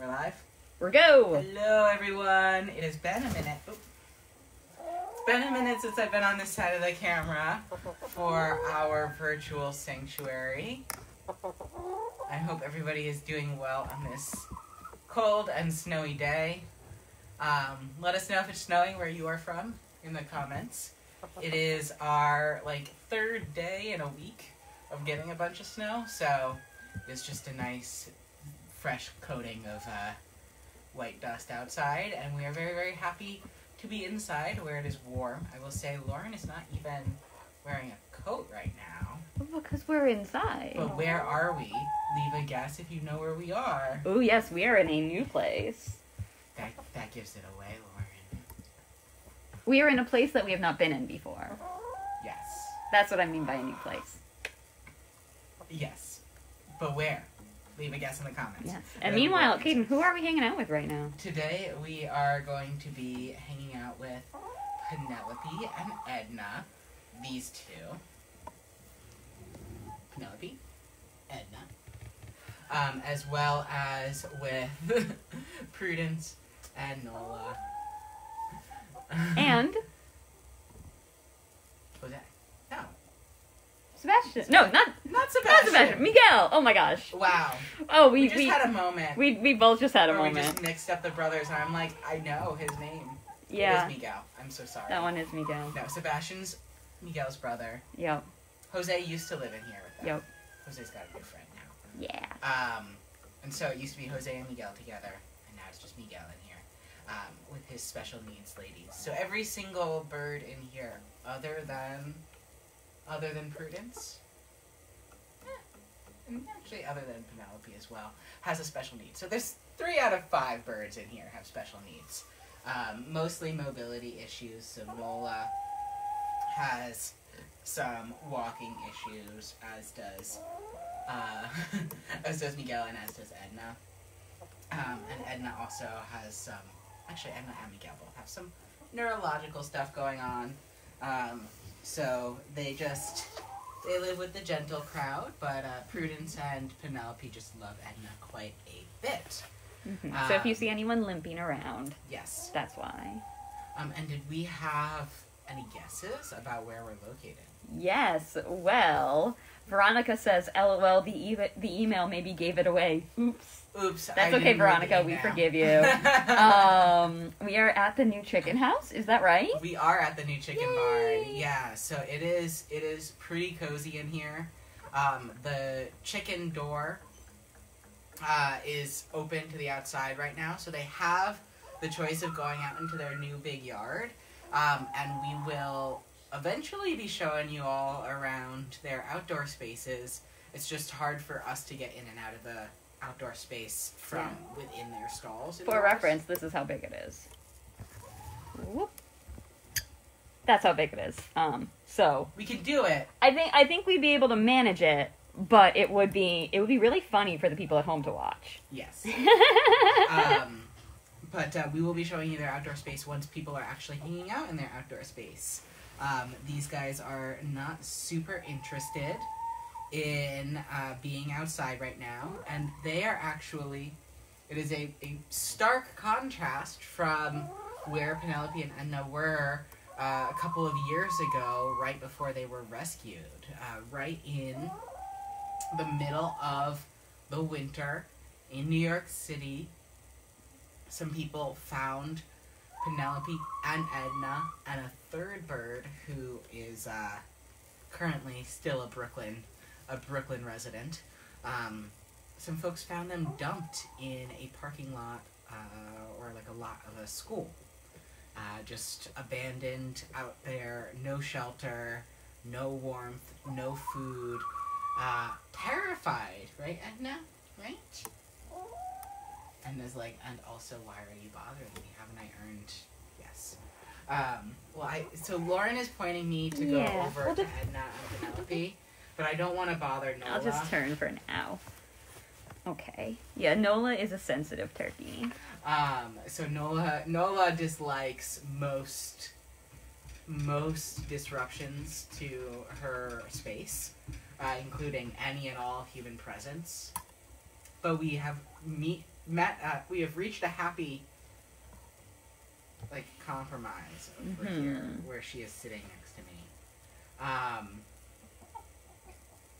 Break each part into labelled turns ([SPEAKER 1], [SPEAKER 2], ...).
[SPEAKER 1] We're live?
[SPEAKER 2] We're go!
[SPEAKER 1] Hello, everyone. It has been a minute. It's been a minute since I've been on this side of the camera for our virtual sanctuary. I hope everybody is doing well on this cold and snowy day. Let us know if it's snowing where you are from in the comments. It is our, third day in a week of getting a bunch of snow, so it's just a nice, fresh coating of white dust outside, and we are very, very happy to be inside where it is warm. I will say Lauren is not even wearing a coat right now.
[SPEAKER 2] Because we're inside.
[SPEAKER 1] But where are we? Leave a guess if you know where we are.
[SPEAKER 2] Oh, yes, we are in a new place.
[SPEAKER 1] That gives it away, Lauren.
[SPEAKER 2] We are in a place that we have not been in before.
[SPEAKER 1] Yes.
[SPEAKER 2] That's what I mean by a new place.
[SPEAKER 1] Yes. But where? Leave a guess in the comments.
[SPEAKER 2] Yes. And meanwhile, Kaden, who are we hanging out with right now?
[SPEAKER 1] Today we are going to be hanging out with Penelope and Edna. These two. Penelope, Edna. As well as with Prudence and Nola.
[SPEAKER 2] And?
[SPEAKER 1] Who's that? No.
[SPEAKER 2] Sebastian. No, not
[SPEAKER 1] Sebastian.
[SPEAKER 2] Not Sebastian. Miguel. Oh my gosh.
[SPEAKER 1] Wow.
[SPEAKER 2] Oh,
[SPEAKER 1] we just had a moment.
[SPEAKER 2] We both just had a
[SPEAKER 1] where
[SPEAKER 2] moment.
[SPEAKER 1] We just mixed up the brothers, and I'm like, I know his name.
[SPEAKER 2] Yeah.
[SPEAKER 1] It is Miguel. I'm so sorry.
[SPEAKER 2] That one is Miguel.
[SPEAKER 1] No, Sebastian's Miguel's brother.
[SPEAKER 2] Yep.
[SPEAKER 1] Jose used to live in here with them.
[SPEAKER 2] Yep.
[SPEAKER 1] Jose's got a good friend now.
[SPEAKER 2] Yeah.
[SPEAKER 1] And so it used to be Jose and Miguel together, and now it's just Miguel in here, with his special needs ladies. So every single bird in here, other than Prudence, and actually other than Penelope as well, has a special need. So there's 3 out of 5 birds in here have special needs. Mostly mobility issues, so Nola has some walking issues, as does Miguel and as does Edna. And Edna also has some, actually Edna and Miguel both have some neurological stuff going on. So they live with the gentle crowd, but Prudence and Penelope just love Edna quite a bit.
[SPEAKER 2] Mm-hmm. So if you see anyone limping around,
[SPEAKER 1] yes,
[SPEAKER 2] that's why.
[SPEAKER 1] And did we have any guesses about where we're located?
[SPEAKER 2] Yes. Well, Veronica says, "LOL, the email maybe gave it away." Oops. That's okay, Veronica. We forgive you. We are at the new chicken house. Is that right?
[SPEAKER 1] We are at the new chicken barn. Yeah. So it is pretty cozy in here. The chicken door is open to the outside right now, so they have the choice of going out into their new big yard, and we will eventually be showing you all around their outdoor spaces. It's just hard for us to get in and out of the outdoor space from within their stalls.
[SPEAKER 2] For reference, this is how big it is. Whoop. That's how big it is. So
[SPEAKER 1] we can do it.
[SPEAKER 2] I think we'd be able to manage it, but it would be really funny for the people at home to watch.
[SPEAKER 1] Yes. But we will be showing you their outdoor space once people are actually hanging out in their outdoor space. These guys are not super interested in being outside right now, and they are actually, it is a stark contrast from where Penelope and Edna were a couple of years ago, right before they were rescued, right in the middle of the winter in New York City. Some people found Penelope and Edna and a third bird who is currently still a Brooklyn resident. Some folks found them dumped in a parking lot or a lot of a school. Just abandoned out there, no shelter, no warmth, no food. Terrified, right, Edna? Right? Edna's like, and also, why are you bothering me? Haven't I earned? Yes. So Lauren is pointing me to go over to Edna and Penelope, but I don't want to bother Nola.
[SPEAKER 2] I'll just turn for now. Okay. Yeah, Nola is a sensitive turkey.
[SPEAKER 1] So Nola dislikes most disruptions to her space, including any and all human presence. But we we have reached a happy, like, compromise over here, where she is sitting next to me.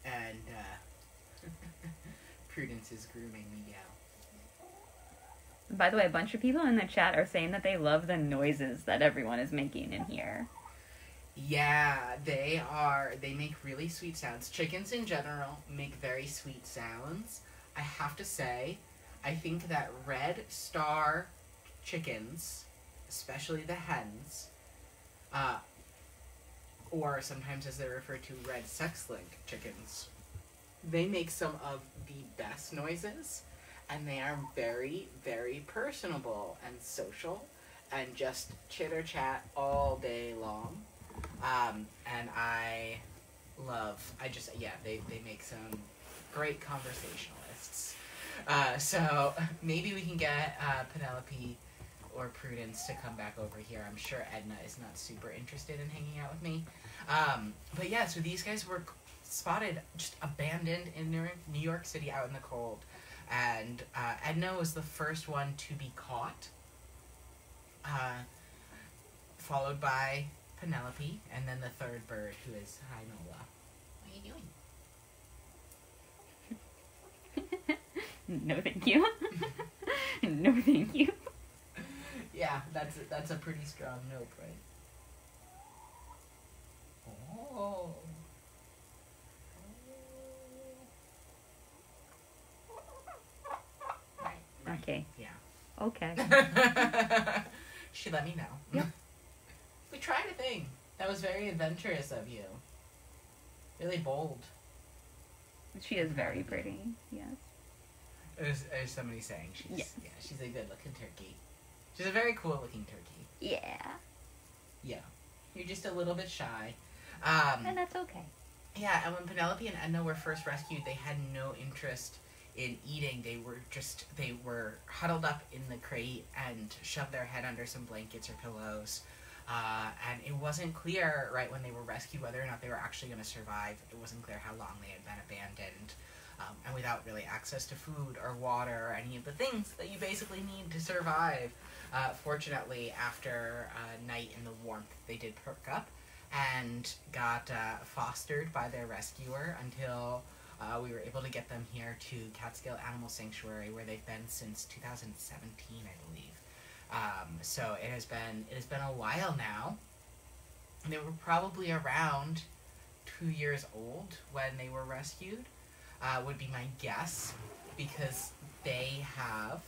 [SPEAKER 1] And Prudence is grooming Miguel.
[SPEAKER 2] By the way, a bunch of people in the chat are saying that they love the noises that everyone is making in here.
[SPEAKER 1] Yeah, they make really sweet sounds. Chickens in general make very sweet sounds. I have to say, I think that red star chickens, especially the hens, or sometimes as they're referred to, red sex-link chickens, they make some of the best noises, and they are very, very personable and social, and just chitter-chat all day long. And they make some great conversationalists. So maybe we can get Penelope or Prudence to come back over here. I'm sure Edna is not super interested in hanging out with me. But yeah, so these guys were spotted just abandoned in New York City out in the cold. And Edna was the first one to be caught, followed by Penelope, and then the third bird, who is, hi Nola. What are you doing?
[SPEAKER 2] No, thank you. No, thank you.
[SPEAKER 1] Yeah, that's a pretty strong nope, right? Oh. Right.
[SPEAKER 2] Okay.
[SPEAKER 1] Yeah.
[SPEAKER 2] Okay.
[SPEAKER 1] She let me know.
[SPEAKER 2] Yep.
[SPEAKER 1] We tried a thing. That was very adventurous of you. Really bold.
[SPEAKER 2] She is very pretty, yes.
[SPEAKER 1] There's somebody saying she's a good-looking turkey. She's a very cool-looking turkey.
[SPEAKER 2] Yeah.
[SPEAKER 1] Yeah. You're just a little bit shy.
[SPEAKER 2] And that's okay.
[SPEAKER 1] Yeah, and when Penelope and Edna were first rescued, they had no interest in eating. They were huddled up in the crate and shoved their head under some blankets or pillows. And it wasn't clear, right, when they were rescued, whether or not they were actually going to survive. It wasn't clear how long they had been abandoned. And without really access to food or water or any of the things that you basically need to survive. Fortunately, after a night in the warmth, they did perk up and got fostered by their rescuer until we were able to get them here to Catskill Animal Sanctuary, where they've been since 2017, I believe. So it has been a while now. They were probably around 2 years old when they were rescued, would be my guess, because they have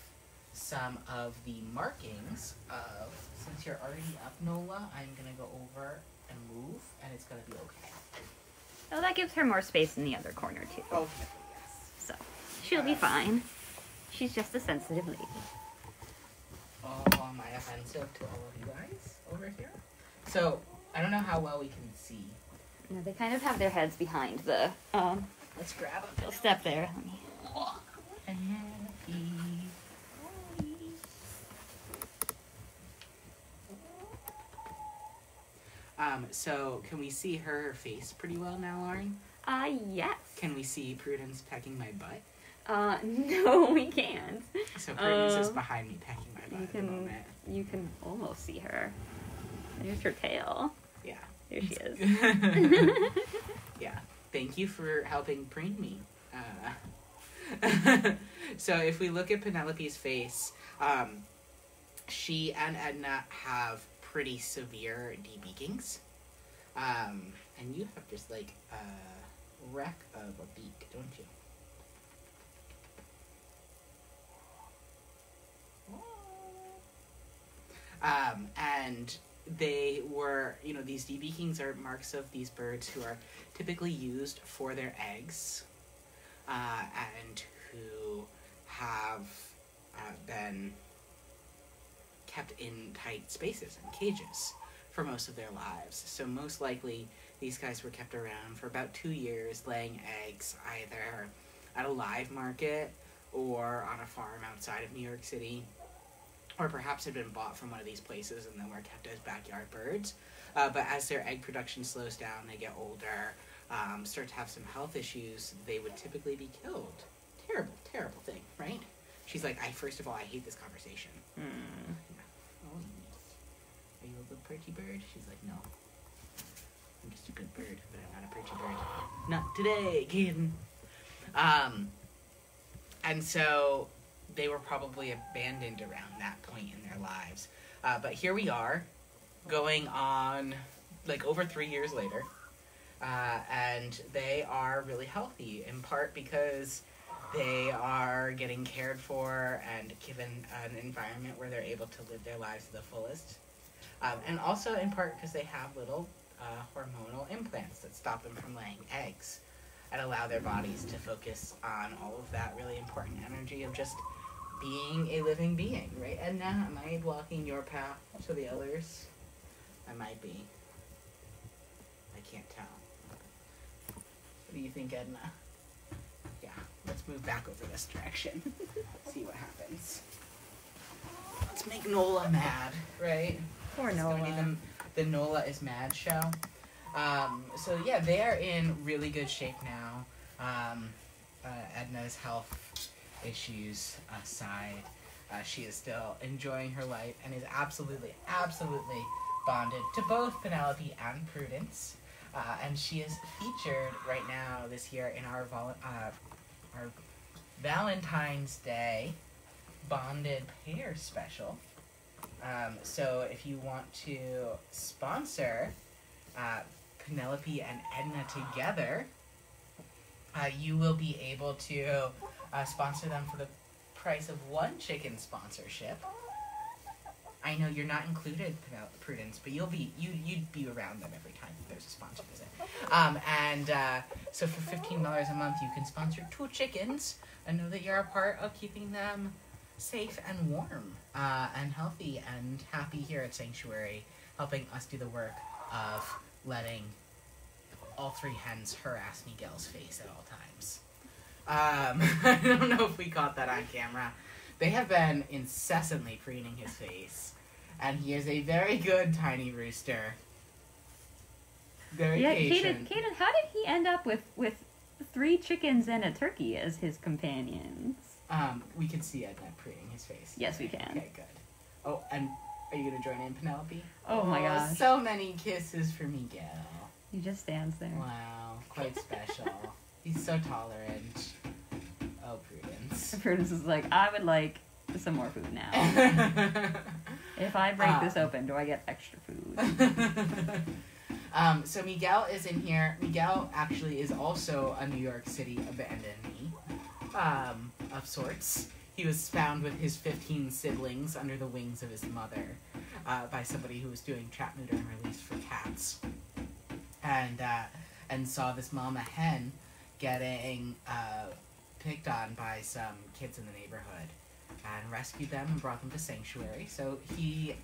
[SPEAKER 1] some of the markings of, since you're already up, Nola, I'm going to go over and move, and it's going to be okay.
[SPEAKER 2] Oh, that gives her more space in the other corner, too.
[SPEAKER 1] Okay, yes.
[SPEAKER 2] So, she'll be fine. She's just a sensitive lady.
[SPEAKER 1] Oh, am I offensive to all of you guys over here? So, I don't know how well we can see.
[SPEAKER 2] No, they kind of have their heads behind the,
[SPEAKER 1] Let's grab a
[SPEAKER 2] little step there. Let me...
[SPEAKER 1] So can we see her face pretty well now, Lauren?
[SPEAKER 2] Yes.
[SPEAKER 1] Can we see Prudence pecking my butt?
[SPEAKER 2] No, we can't.
[SPEAKER 1] So Prudence is behind me pecking my butt at the moment.
[SPEAKER 2] You can almost see her. There's her tail.
[SPEAKER 1] Yeah.
[SPEAKER 2] There she is.
[SPEAKER 1] Yeah. Thank you for helping preen me. So if we look at Penelope's face, she and Edna have pretty severe debeakings. And you have just like a wreck of a beak, don't you? And they were, these debeakings are marks of these birds who are typically used for their eggs, and who have been kept in tight spaces and cages for most of their lives. So most likely these guys were kept around for about 2 years, laying eggs either at a live market or on a farm outside of New York City, or perhaps had been bought from one of these places and then were kept as backyard birds. But as their egg production slows down, they get older, start to have some health issues, they would typically be killed. Terrible, terrible thing, right? She's like, first of all, I hate this conversation.
[SPEAKER 2] Mm.
[SPEAKER 1] Oh, are you a good perchy bird? She's like, no. I'm just a good bird, but I'm not a perchy bird. Not today, Kaden. And so they were probably abandoned around that point in their lives. But here we are, going on, like, over 3 years later. And they are really healthy, in part because they are getting cared for and given an environment where they're able to live their lives to the fullest. And also in part because they have little hormonal implants that stop them from laying eggs and allow their bodies to focus on all of that really important energy of just being a living being. Right, Edna? Am I blocking your path to the others? I might be. I can't tell. What do you think, Edna? Yeah, let's move back over this direction. See what happens. Let's make Nola mad, right?
[SPEAKER 2] Poor Nola.
[SPEAKER 1] It's gonna be the Nola is mad show. So yeah, they are in really good shape now. Edna's health issues aside, she is still enjoying her life and is absolutely bonded to both Penelope and Prudence. And she is featured right now this year in our Valentine's Day bonded pair special. So if you want to sponsor Penelope and Edna together, you will be able to sponsor them for the price of one chicken sponsorship. I know you're not included, Prudence, but you'd be around them every time there's a sponsor visit. So for $15 a month, you can sponsor 2 chickens and know that you're a part of keeping them safe and warm and healthy and happy here at Sanctuary, helping us do the work of letting all 3 hens harass Miguel's face at all times. I don't know if we caught that on camera. They have been incessantly preening his face, and he is a very good tiny rooster. Very patient.
[SPEAKER 2] Kaden, how did he end up with 3 chickens and a turkey as his companions?
[SPEAKER 1] We can see Edna preening his face.
[SPEAKER 2] Yes, we can.
[SPEAKER 1] Okay, good. Oh, and are you gonna join in, Penelope?
[SPEAKER 2] Oh my gosh.
[SPEAKER 1] So many kisses for Miguel.
[SPEAKER 2] He just stands there.
[SPEAKER 1] Wow, quite special. He's so tolerant. Oh, Prudence.
[SPEAKER 2] Prudence is like, I would like some more food now. If I break this open, do I get extra food?
[SPEAKER 1] So Miguel is in here. Miguel actually is also a New York City abandonee, of sorts. He was found with his 15 siblings under the wings of his mother by somebody who was doing trap, neuter, and release for cats. And saw this mama hen getting picked on by some kids in the neighborhood and rescued them and brought them to Sanctuary. So he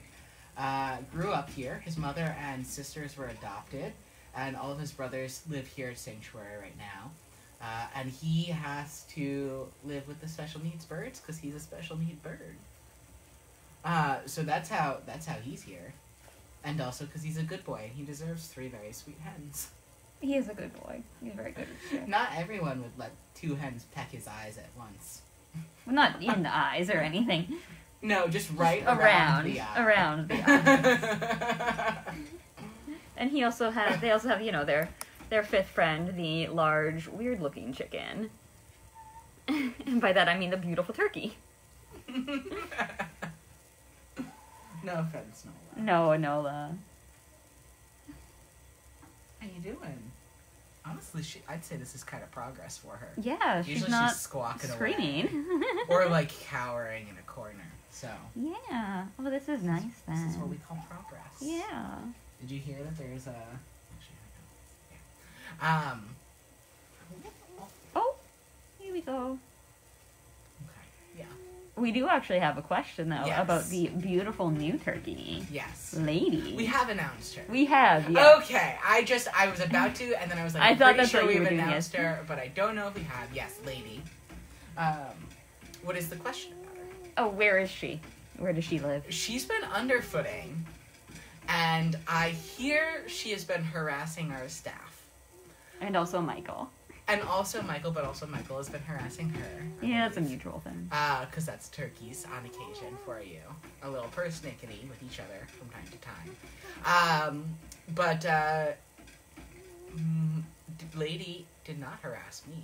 [SPEAKER 1] grew up here. His mother and sisters were adopted, and all of his brothers live here at Sanctuary right now. And he has to live with the special needs birds because he's a special need bird. So that's how he's here. And also because he's a good boy and he deserves 3 very sweet hens.
[SPEAKER 2] He is a good boy. He's very good.
[SPEAKER 1] Not everyone would let 2 hens peck his eyes at once.
[SPEAKER 2] Well, not in the eyes or anything.
[SPEAKER 1] No, just right around the eye.
[SPEAKER 2] Around the eye. And they also have, their 5th friend, the large, weird-looking chicken. And by that I mean the beautiful turkey.
[SPEAKER 1] No offense, Nola.
[SPEAKER 2] No, Nola.
[SPEAKER 1] How you doing? Honestly, I'd say this is kind of progress for her.
[SPEAKER 2] Yeah,
[SPEAKER 1] Usually
[SPEAKER 2] she's not
[SPEAKER 1] squawking
[SPEAKER 2] screaming.
[SPEAKER 1] Away. Or, like, cowering in a corner, so.
[SPEAKER 2] Yeah. Well, this is nice, then.
[SPEAKER 1] This is what we call progress.
[SPEAKER 2] Yeah.
[SPEAKER 1] Did you hear that there's a... Yeah.
[SPEAKER 2] Oh, here we go.
[SPEAKER 1] Okay, yeah.
[SPEAKER 2] We do actually have a question, though,
[SPEAKER 1] Yes.
[SPEAKER 2] about the beautiful new turkey.
[SPEAKER 1] Yes.
[SPEAKER 2] Lady.
[SPEAKER 1] We have announced her.
[SPEAKER 2] We have, yeah.
[SPEAKER 1] Okay, I was about to, and then I was like,
[SPEAKER 2] I
[SPEAKER 1] I'm
[SPEAKER 2] thought
[SPEAKER 1] pretty
[SPEAKER 2] that's
[SPEAKER 1] sure
[SPEAKER 2] what you
[SPEAKER 1] we've
[SPEAKER 2] were doing,
[SPEAKER 1] announced
[SPEAKER 2] yes.
[SPEAKER 1] her, but I don't know if we have. Yes, lady. What is the question about her?
[SPEAKER 2] Oh, where is she? Where does she live?
[SPEAKER 1] She's been underfooting, and I hear she has been harassing our staff.
[SPEAKER 2] And also Michael.
[SPEAKER 1] And also Michael, but also Michael has been harassing her.
[SPEAKER 2] Yeah, it's a mutual thing.
[SPEAKER 1] Because that's turkeys on occasion for you. A little persnickety with each other from time to time. But lady did not harass me.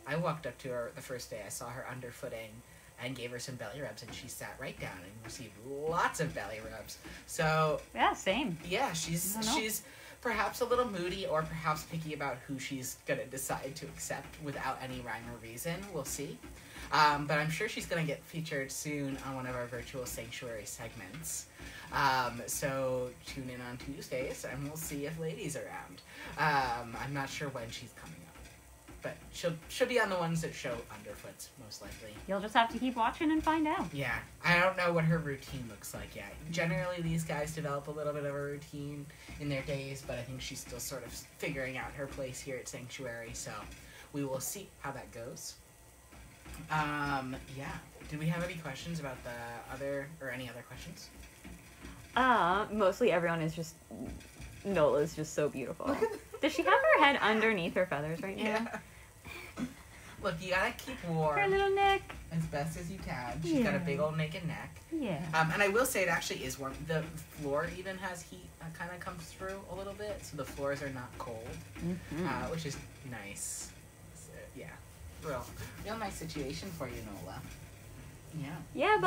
[SPEAKER 1] I walked up to her the first day I saw her underfooting and gave her some belly rubs, and she sat right down and received lots of belly rubs. So
[SPEAKER 2] yeah, same.
[SPEAKER 1] Yeah, she's perhaps a little moody, or perhaps picky about who she's gonna decide to accept without any rhyme or reason. We'll see. But I'm sure she's gonna get featured soon on one of our virtual sanctuary segments. So tune in on Tuesdays, and we'll see if Lady's around. I'm not sure when she's coming up, but she'll be on the ones that show underfoots, most likely.
[SPEAKER 2] You'll just have to keep watching and find out.
[SPEAKER 1] Yeah, I don't know what her routine looks like yet. Generally, these guys develop a little bit of a routine in their days, but I think she's still sort of figuring out her place here at Sanctuary, so we will see how that goes. Yeah. Did we have any questions about any other questions?
[SPEAKER 2] Mostly everyone is just... Nola's just so beautiful. Does she have her head underneath her feathers right now?
[SPEAKER 1] Yeah. Look, you gotta keep warm.
[SPEAKER 2] Her little neck.
[SPEAKER 1] As best as you can. She's got a big old naked neck.
[SPEAKER 2] Yeah.
[SPEAKER 1] And I will say it actually is warm. The floor even has heat that kind of comes through a little bit, so the floors are not cold, which is nice. So, yeah. Real nice situation for you, Nola. Yeah.
[SPEAKER 2] Yeah,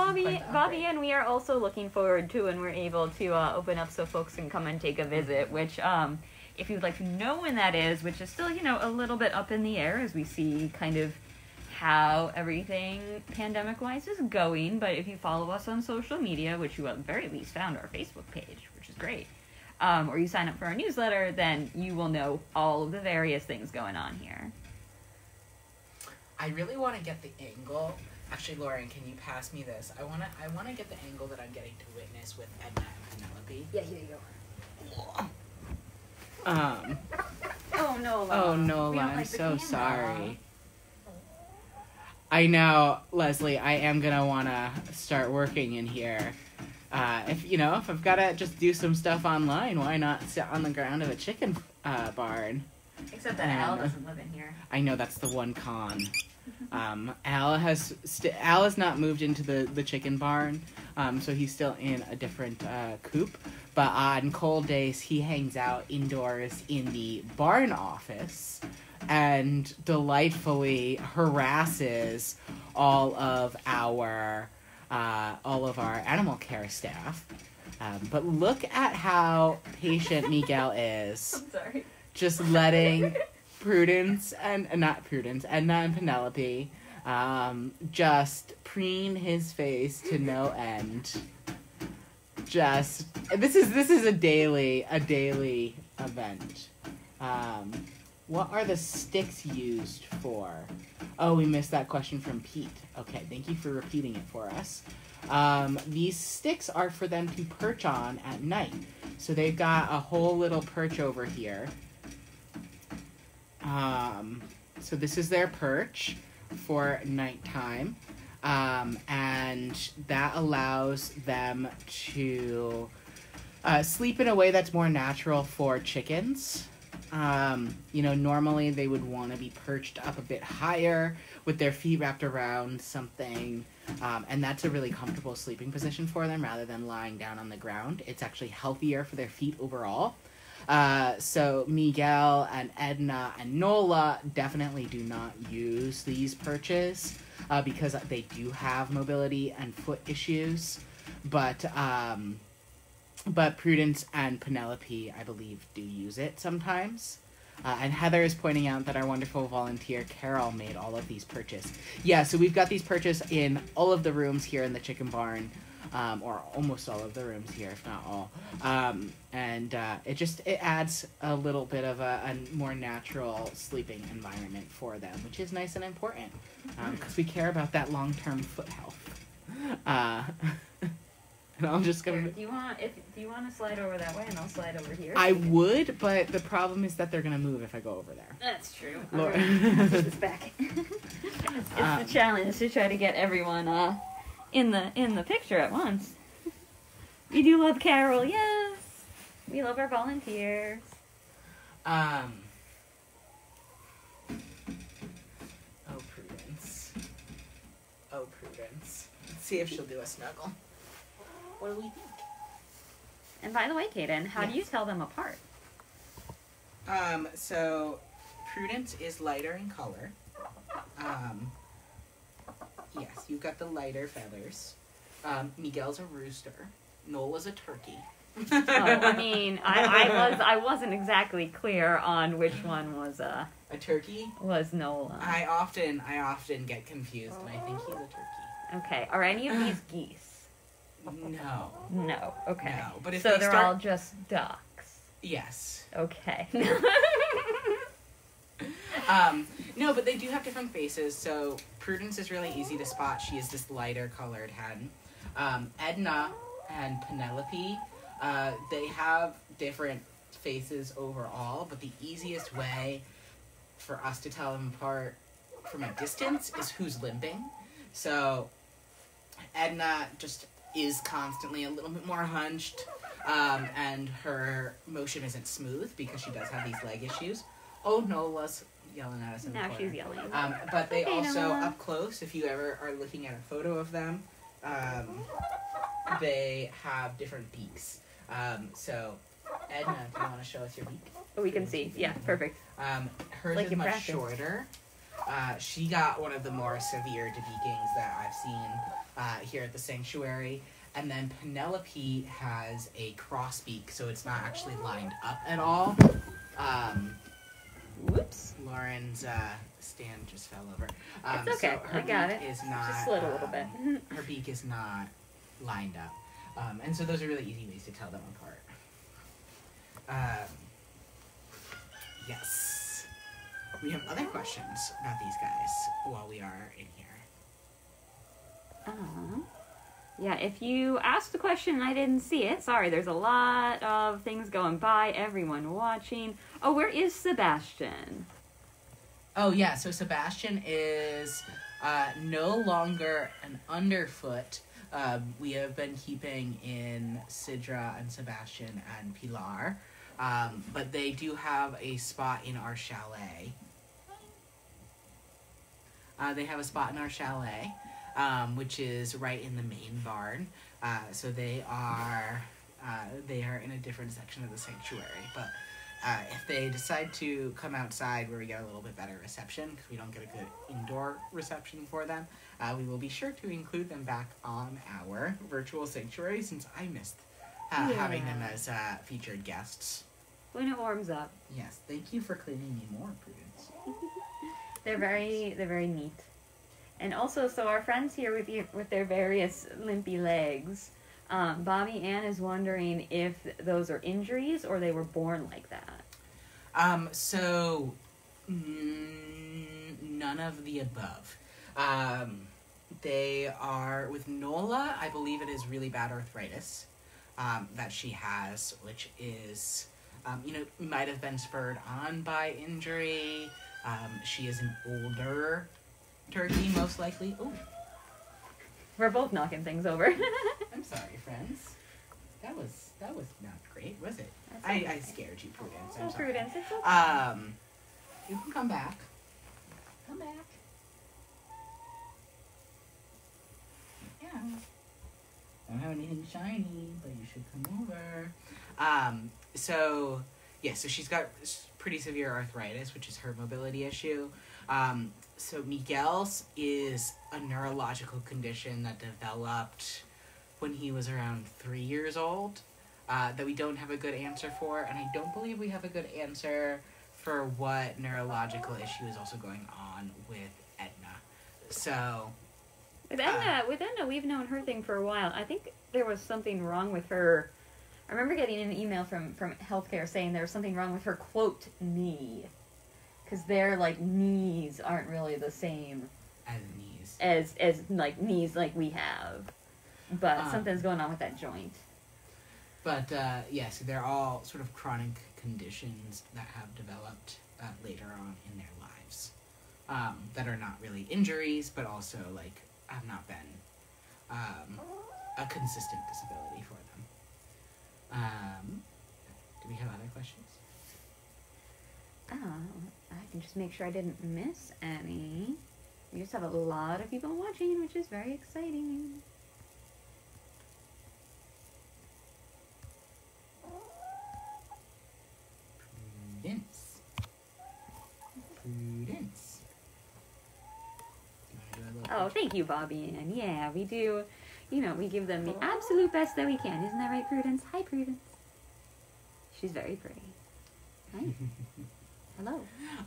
[SPEAKER 2] Bobby and we are also looking forward to when we're able to open up so folks can come and take a visit, which, if you'd like to know when that is, which is still, a little bit up in the air as we see kind of how everything pandemic-wise is going, but if you follow us on social media, which you at the very least found our Facebook page, which is great, or you sign up for our newsletter, then you will know all of the various things going on here.
[SPEAKER 1] I really want to get the angle. Actually, Lauren, can you pass me this? I want to get the angle that I'm getting to witness with Edna and Penelope.
[SPEAKER 2] Yeah, here you go.
[SPEAKER 1] Oh, Nola, I'm so sorry. I know, Leslie, I am gonna wanna start working in here. If I've gotta just do some stuff online, why not sit on the ground of a chicken barn?
[SPEAKER 2] Except that Al doesn't live in here.
[SPEAKER 1] I know, that's the one con. Al has not moved into the chicken barn, so he's still in a different coop. But on cold days, he hangs out indoors in the barn office and delightfully harasses all of our animal care staff. But look at how patient Miguel is.
[SPEAKER 2] I'm sorry.
[SPEAKER 1] Just letting Edna and Penelope, just preen his face to no end. This is a daily event. What are the sticks used for? Oh, we missed that question from Pete. Okay, thank you for repeating it for us. These sticks are for them to perch on at night. So they've got a whole little perch over here. So this is their perch for nighttime. And that allows them to sleep in a way that's more natural for chickens. Normally they would want to be perched up a bit higher with their feet wrapped around something. And that's a really comfortable sleeping position for them rather than lying down on the ground. It's actually healthier for their feet overall. So Miguel and Edna and Nola definitely do not use these perches because they do have mobility and foot issues. But Prudence and Penelope, I believe, do use it sometimes. And Heather is pointing out that our wonderful volunteer Carol made all of these perches. Yeah, so we've got these perches in all of the rooms here in the chicken barn. Or almost all of the rooms here, if not all. And it adds a little bit of a more natural sleeping environment for them, which is nice and important because we care about that long-term foot health. And I'm just gonna.
[SPEAKER 2] Do you want to slide over that way, and I'll slide over here?
[SPEAKER 1] I would, but the problem is that they're gonna move if I go over there.
[SPEAKER 2] That's true. Right. Put this back. It's the challenge to try to get everyone in the picture at once. We do love Carol, yes. We love our volunteers.
[SPEAKER 1] Oh, Prudence. Let's see if she'll do a snuggle. What do we think?
[SPEAKER 2] And by the way, Kaden, how do you tell them apart?
[SPEAKER 1] So Prudence is lighter in color. Yes, you've got the lighter feathers. Miguel's a rooster. Nola's a turkey.
[SPEAKER 2] Oh, I mean, I wasn't exactly clear on which one was
[SPEAKER 1] a turkey.
[SPEAKER 2] Was Nola.
[SPEAKER 1] I often get confused, and I think he's a turkey.
[SPEAKER 2] Okay, are any of these geese?
[SPEAKER 1] No.
[SPEAKER 2] No. Okay.
[SPEAKER 1] No, but if
[SPEAKER 2] so they're all just ducks.
[SPEAKER 1] Yes.
[SPEAKER 2] Okay.
[SPEAKER 1] No, but they do have different faces. So Prudence is really easy to spot. She is this lighter colored hen. Edna and Penelope, they have different faces overall, but the easiest way for us to tell them apart from a distance is who's limping. So Edna just is constantly a little bit more hunched, and her motion isn't smooth because she does have these leg issues. Oh, Nola's yelling at us in the corner.
[SPEAKER 2] Now she's yelling.
[SPEAKER 1] But they also, up close, if you ever are looking at a photo of them, they have different beaks. So, Edna, do you want to show us your beak?
[SPEAKER 2] Oh, we can see. Yeah, perfect.
[SPEAKER 1] Hers is much shorter. She got one of the more severe debeakings that I've seen here at the sanctuary. And then Penelope has a cross beak, so it's not actually lined up at all.
[SPEAKER 2] Whoops.
[SPEAKER 1] Lauren's stand just fell over.
[SPEAKER 2] It's okay.
[SPEAKER 1] So
[SPEAKER 2] I got it.
[SPEAKER 1] Is not,
[SPEAKER 2] just slid a little bit.
[SPEAKER 1] Her beak is not lined up. And so those are really easy ways to tell them apart. Yes. We have other questions about these guys while we are in here.
[SPEAKER 2] Yeah, if you asked a question and I didn't see it, sorry, there's a lot of things going by, everyone watching. Oh, where is Sebastian?
[SPEAKER 1] Oh, yeah, so Sebastian is no longer an underfoot. We have been keeping in Sidra and Sebastian and Pilar, but they do have a spot in our chalet. They have a spot in our chalet, which is right in the main barn. So they are in a different section of the sanctuary. But if they decide to come outside where we get a little bit better reception, because we don't get a good indoor reception for them, we will be sure to include them back on our virtual sanctuary, since I missed having them as featured guests.
[SPEAKER 2] When it warms up.
[SPEAKER 1] Yes, thank you for cleaning me more, Prudence.
[SPEAKER 2] They're very neat. And also, so our friends here with their various limpy legs, Bobby Ann is wondering if those are injuries or they were born like that.
[SPEAKER 1] So none of the above. They are, with Nola, I believe it is really bad arthritis that she has, which is, might have been spurred on by injury. She is an older turkey, most likely. Oh,
[SPEAKER 2] we're both knocking things over.
[SPEAKER 1] I'm sorry, friends. That was not great, was it?
[SPEAKER 2] Okay.
[SPEAKER 1] I scared you, Prudence. I'm sorry.
[SPEAKER 2] Prudence, it's okay.
[SPEAKER 1] You can come back. Come back. Yeah. I don't have anything shiny, but you should come over. So she's got pretty severe arthritis, which is her mobility issue. So Miguel's is a neurological condition that developed when he was around 3 years old, that we don't have a good answer for, and I don't believe we have a good answer for what neurological issue is also going on with Edna. So
[SPEAKER 2] with Edna, we've known her thing for a while. I think there was something wrong with her. I remember getting an email from healthcare saying there was something wrong with her, quote, knee. Because their, knees aren't really the same
[SPEAKER 1] as knees.
[SPEAKER 2] As knees like we have. But something's going on with that joint.
[SPEAKER 1] But, yes, they're all sort of chronic conditions that have developed later on in their lives. That are not really injuries, but also, have not been a consistent disability for them. Do we have other questions?
[SPEAKER 2] I can just make sure I didn't miss any. We just have a lot of people watching, which is very exciting.
[SPEAKER 1] Prudence.
[SPEAKER 2] Oh, thank you, Bobby. And yeah, we do, we give them the absolute best that we can. Isn't that right, Prudence? Hi, Prudence. She's very pretty. Hi. Hello.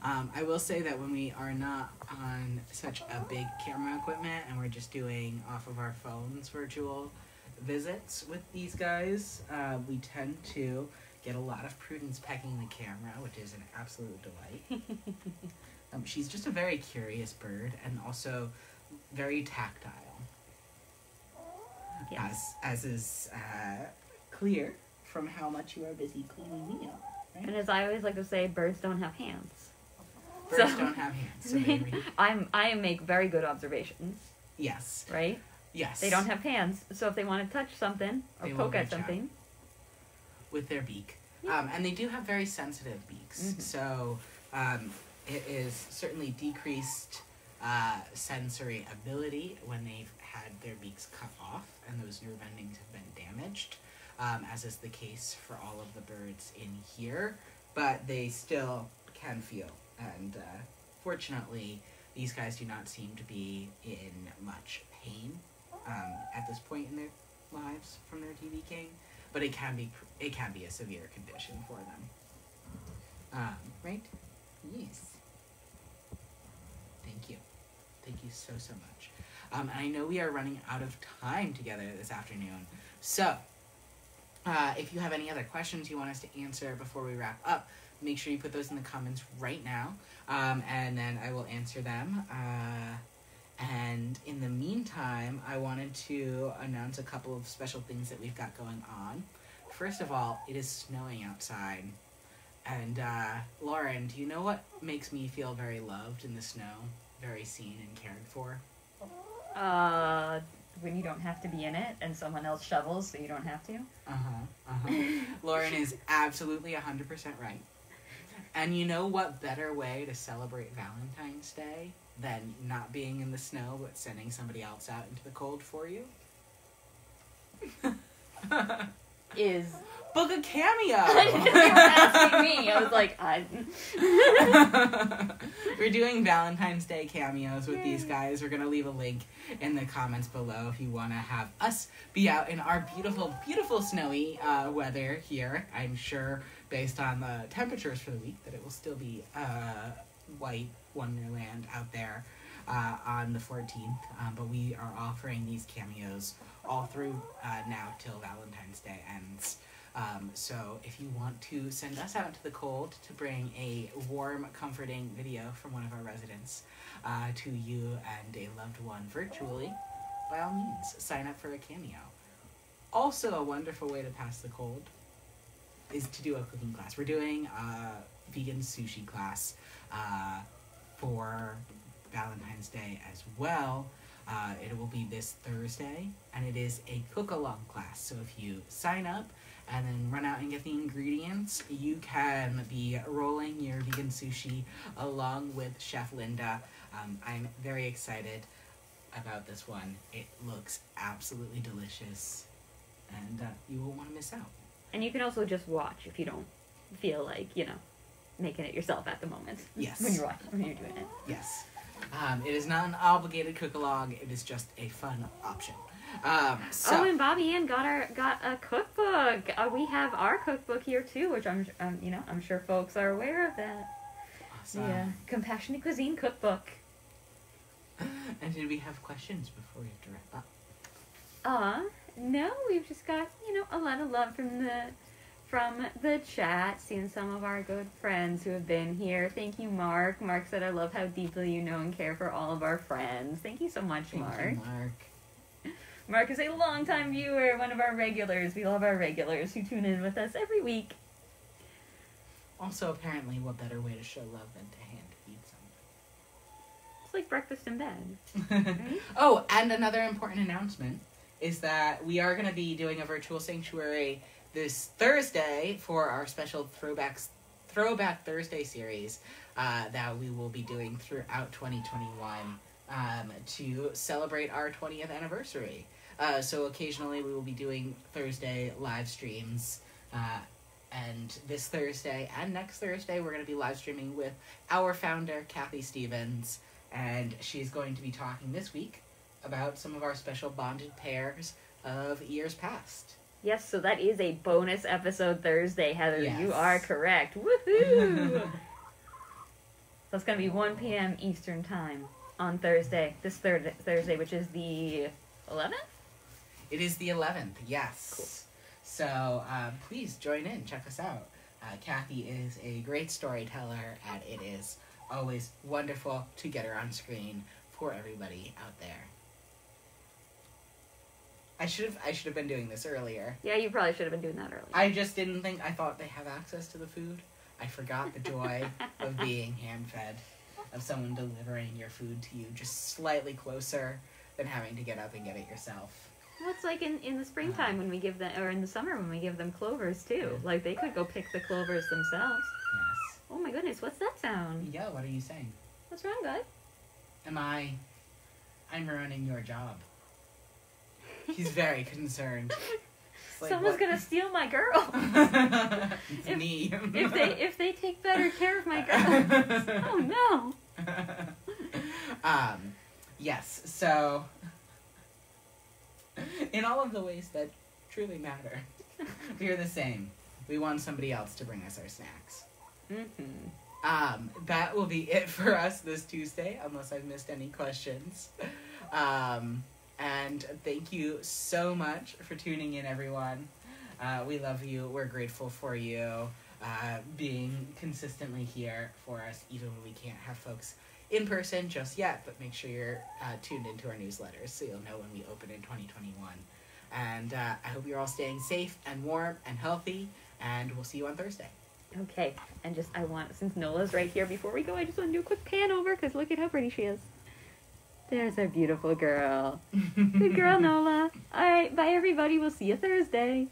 [SPEAKER 1] I will say that when we are not on such a big camera equipment and we're just doing off of our phones virtual visits with these guys, we tend to get a lot of Prudence pecking the camera, which is an absolute delight. She's just a very curious bird and also very tactile.
[SPEAKER 2] Yes.
[SPEAKER 1] As is clear from how much you are busy cleaning me up. Right?
[SPEAKER 2] And as I always like to say, birds don't have hands.
[SPEAKER 1] Birds don't have hands. So they
[SPEAKER 2] I make very good observations.
[SPEAKER 1] Yes.
[SPEAKER 2] Right?
[SPEAKER 1] Yes.
[SPEAKER 2] They don't have hands, so if they want to touch something or poke at something,
[SPEAKER 1] with their beak.
[SPEAKER 2] Yeah.
[SPEAKER 1] And they do have very sensitive beaks. Mm-hmm. So it is certainly decreased sensory ability when they've had their beaks cut off and those nerve endings have been damaged, as is the case for all of the birds in here. But they still can feel. And fortunately, these guys do not seem to be in much pain at this point in their lives from their TV king. But it can be a severe condition for them. Right? Yes. Thank you so much. And I know we are running out of time together this afternoon. So, if you have any other questions you want us to answer before we wrap up, make sure you put those in the comments right now. And then I will answer them. And in the meantime, I wanted to announce a couple of special things that we've got going on. First of all, it is snowing outside. And Lauren, do you know what makes me feel very loved in the snow? Very seen and cared for?
[SPEAKER 2] When you don't have to be in it and someone else shovels so you don't have to.
[SPEAKER 1] Lauren is absolutely 100% right. And you know what better way to celebrate Valentine's Day than not being in the snow but sending somebody else out into the cold for you?
[SPEAKER 2] Is
[SPEAKER 1] book a cameo.
[SPEAKER 2] You were asking me. I was like,
[SPEAKER 1] We're doing Valentine's Day cameos with these guys. We're gonna leave a link in the comments below if you want to have us be out in our beautiful, beautiful snowy weather here. I'm sure, based on the temperatures for the week, that it will still be white wonderland out there on the 14th. But we are offering these cameos all through now till Valentine's Day ends. So if you want to send us out into the cold to bring a warm, comforting video from one of our residents to you and a loved one virtually, by all means, sign up for a cameo. Also, a wonderful way to pass the cold is to do a cooking class. We're doing a vegan sushi class for Valentine's Day as well. It will be this Thursday, and it is a cook-along class. So if you sign up and then run out and get the ingredients, you can be rolling your vegan sushi along with Chef Linda. I'm very excited about this one. It looks absolutely delicious, and you won't want to miss out.
[SPEAKER 2] And you can also just watch if you don't feel like, making it yourself at the moment.
[SPEAKER 1] Yes.
[SPEAKER 2] when you're doing it.
[SPEAKER 1] Yes. It is not an obligated cook-along. It is just a fun option.
[SPEAKER 2] And Bobby Ann got a cookbook. We have our cookbook here too, which I'm sure folks are aware of that.
[SPEAKER 1] Awesome.
[SPEAKER 2] Yeah, Compassionate Cuisine Cookbook.
[SPEAKER 1] And did we have questions before we have to wrap up?
[SPEAKER 2] No, we've just got a lot of love from the chat, seeing some of our good friends who have been here. Thank you, Mark. Mark said, I love how deeply you know and care for all of our friends. Thank you so much, Mark.
[SPEAKER 1] Thank you, Mark.
[SPEAKER 2] Mark is a longtime viewer, one of our regulars. We love our regulars who tune in with us every week.
[SPEAKER 1] Also, apparently, what better way to show love than to hand feed somebody?
[SPEAKER 2] It's like breakfast in bed. Right?
[SPEAKER 1] Oh, and another important announcement is that we are going to be doing a virtual sanctuary this Thursday for our special Throwback Thursday series that we will be doing throughout 2021 to celebrate our 20th anniversary. So occasionally we will be doing Thursday live streams. And this Thursday and next Thursday, we're going to be live streaming with our founder, Kathy Stevens. And she's going to be talking this week about some of our special bonded pairs of years past.
[SPEAKER 2] Yes, so that is a bonus episode Thursday, Heather.
[SPEAKER 1] Yes.
[SPEAKER 2] You are correct. Woohoo! So it's going to be 1 p.m. Eastern Time on Thursday. This Thursday, which is the 11th?
[SPEAKER 1] It is the 11th, yes.
[SPEAKER 2] Cool.
[SPEAKER 1] So please join in, check us out. Kathy is a great storyteller, and it is always wonderful to get her on screen for everybody out there. I should have been doing this earlier.
[SPEAKER 2] Yeah, you probably should have been doing that earlier.
[SPEAKER 1] I just didn't think, I thought they have access to the food. I forgot the joy of being hand-fed, of someone delivering your food to you just slightly closer than having to get up and get it yourself.
[SPEAKER 2] Well, it's like in the springtime when we give them, or in the summer when we give them clovers too.
[SPEAKER 1] Yeah.
[SPEAKER 2] Like they could go pick the clovers themselves.
[SPEAKER 1] Yes.
[SPEAKER 2] Oh my goodness, what's that sound?
[SPEAKER 1] Yeah, what are you saying?
[SPEAKER 2] What's wrong, bud?
[SPEAKER 1] I'm ruining your job. He's very concerned. Like,
[SPEAKER 2] someone's gonna steal my girl.
[SPEAKER 1] It's me.
[SPEAKER 2] if they take better care of my girl. Oh no.
[SPEAKER 1] Yes, so in all of the ways that truly matter, we are the same. We want somebody else to bring us our snacks.
[SPEAKER 2] Mm-hmm.
[SPEAKER 1] That will be it for us this Tuesday, unless I've missed any questions. And thank you so much for tuning in, everyone. We love you. We're grateful for you being consistently here for us, even when we can't have folks in person just yet. But make sure you're tuned into our newsletters so you'll know when we open in 2021. And I hope you're all staying safe and warm and healthy. And we'll see you on Thursday.
[SPEAKER 2] Okay, and since Nola's right here, before we go, I just want to do a quick pan over, because look at how pretty she is. There's our beautiful girl. Good girl, Nola. Alright, bye everybody, we'll see you Thursday.